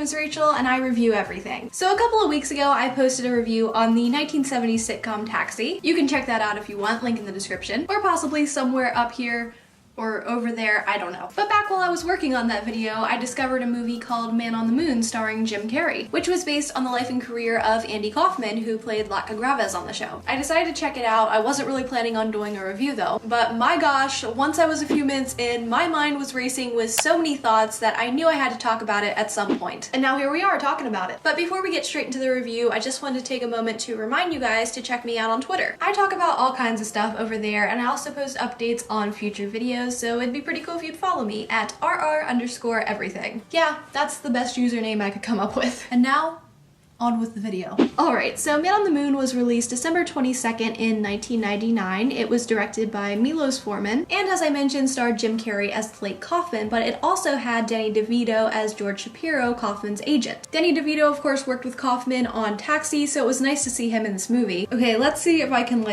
is Rachel and I review everything. So a couple of weeks ago I posted a review on the 1970s sitcom Taxi. You can check that out if you want, link in the description, or possibly somewhere up here or over there, I don't know. But back while I was working on that video, I discovered a movie called Man on the Moon starring Jim Carrey, which was based on the life and career of Andy Kaufman, who played Latka Graves on the show. I decided to check it out. I wasn't really planning on doing a review though, but my gosh, once I was a few minutes in, my mind was racing with so many thoughts that I knew I had to talk about it at some point. And now here we are talking about it. But before we get straight into the review, I just wanted to take a moment to remind you guys to check me out on Twitter. I talk about all kinds of stuff over there, and I also post updates on future videos, so it'd be pretty cool if you'd follow me at rr_everything. Yeah, that's the best username I could come up with. And now, on with the video. Alright, so Man on the Moon was released December 22nd in 1999. It was directed by Milos Forman, and as I mentioned, starred Jim Carrey as Blake Kaufman, but it also had Danny DeVito as George Shapiro, Kaufman's agent. Danny DeVito, of course, worked with Kaufman on Taxi, so it was nice to see him in this movie. Okay, let's see if I can,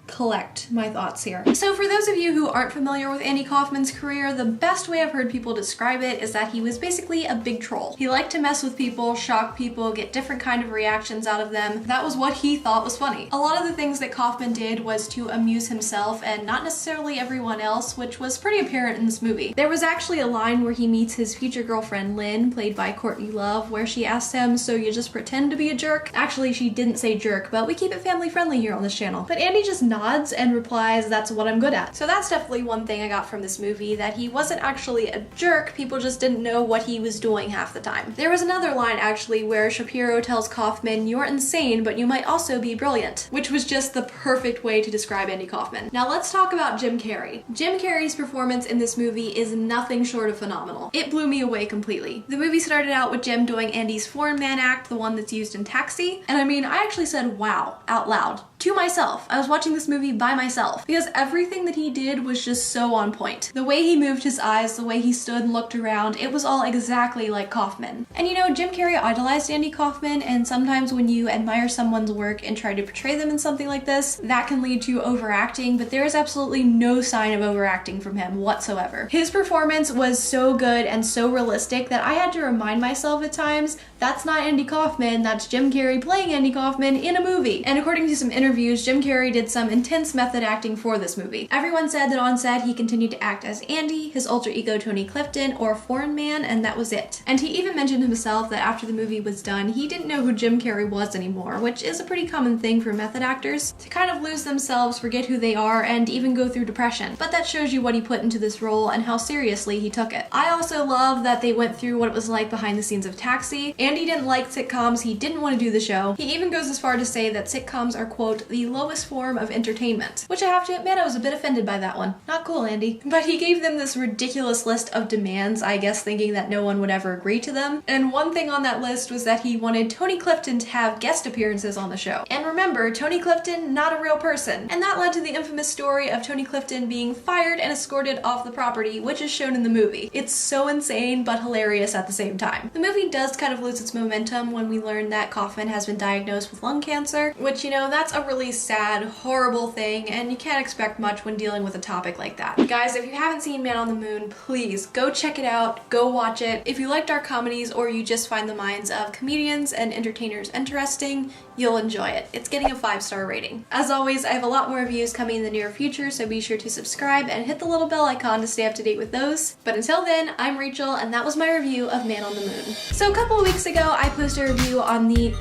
collect my thoughts here. So for those of you who aren't familiar with Andy Kaufman's career, the best way I've heard people describe it is that he was basically a big troll. He liked to mess with people, shock people, get different kind of reactions out of them. That was what he thought was funny. A lot of the things that Kaufman did was to amuse himself and not necessarily everyone else, which was pretty apparent in this movie. There was actually a line where he meets his future girlfriend Lynn, played by Courtney Love, where she asks him, "So you just pretend to be a jerk?" Actually, she didn't say jerk, but we keep it family friendly here on this channel. But Andy just nods and replies, "That's what I'm good at." So that's definitely one thing I got from this movie, that he wasn't actually a jerk, people just didn't know what he was doing half the time. There was another line actually where Shapiro tells Kaufman, "You're insane, but you might also be brilliant," which was just the perfect way to describe Andy Kaufman. Now let's talk about Jim Carrey. Jim Carrey's performance in this movie is nothing short of phenomenal. It blew me away completely. The movie started out with Jim doing Andy's foreign man act, the one that's used in Taxi, and I mean, I actually said wow out loud to myself. I was watching this movie by myself because everything that he did was just so on point. The way he moved his eyes, the way he stood and looked around, it was all exactly like Kaufman. And you know, Jim Carrey idolized Andy Kaufman, and sometimes when you admire someone's work and try to portray them in something like this, that can lead to overacting, but there is absolutely no sign of overacting from him whatsoever. His performance was so good and so realistic that I had to remind myself at times, that's not Andy Kaufman, that's Jim Carrey playing Andy Kaufman in a movie. And according to some interviews, Jim Carrey did some intense method acting for this movie. Everyone said that on set he continued to act as Andy, his alter ego Tony Clifton, or Foreign Man, and that was it. And he even mentioned himself that after the movie was done, he didn't know who Jim Carrey was anymore, which is a pretty common thing for method actors, to kind of lose themselves, forget who they are, and even go through depression. But that shows you what he put into this role and how seriously he took it. I also love that they went through what it was like behind the scenes of Taxi. Andy didn't like sitcoms, he didn't want to do the show. He even goes as far to say that sitcoms are, quote, the lowest form of entertainment, which I have to admit I was a bit offended by that one. Not cool, Andy. But he gave them this ridiculous list of demands, I guess thinking that no one would ever agree to them. And one thing on that list was that he wanted Tony Clifton to have guest appearances on the show. And remember, Tony Clifton, not a real person. And that led to the infamous story of Tony Clifton being fired and escorted off the property, which is shown in the movie. It's so insane, but hilarious at the same time. The movie does kind of lose its momentum when we learn that Kaufman has been diagnosed with lung cancer, which, you know, that's a really sad, horrible thing, and you can't expect much when dealing with a topic like that. Guys, if you haven't seen Man on the Moon, please go check it out, go watch it. If you like dark comedies or you just find the minds of comedians and entertainers interesting, you'll enjoy it. It's getting a 5-star rating. As always, I have a lot more reviews coming in the near future, so be sure to subscribe and hit the little bell icon to stay up to date with those. But until then, I'm Rachel, and that was my review of Man on the Moon. So a couple of weeks ago, I posted a review on the...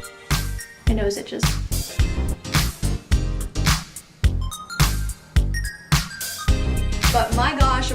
My nose itches. But my gosh,